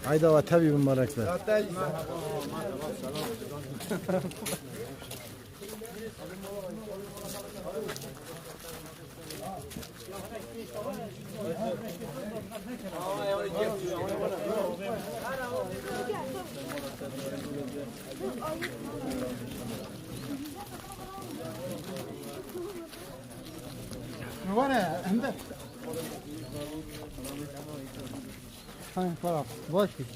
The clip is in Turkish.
Hayda var tabii mübarekler. Ne var ya? Hem de. Hangi taraf? Boş bir.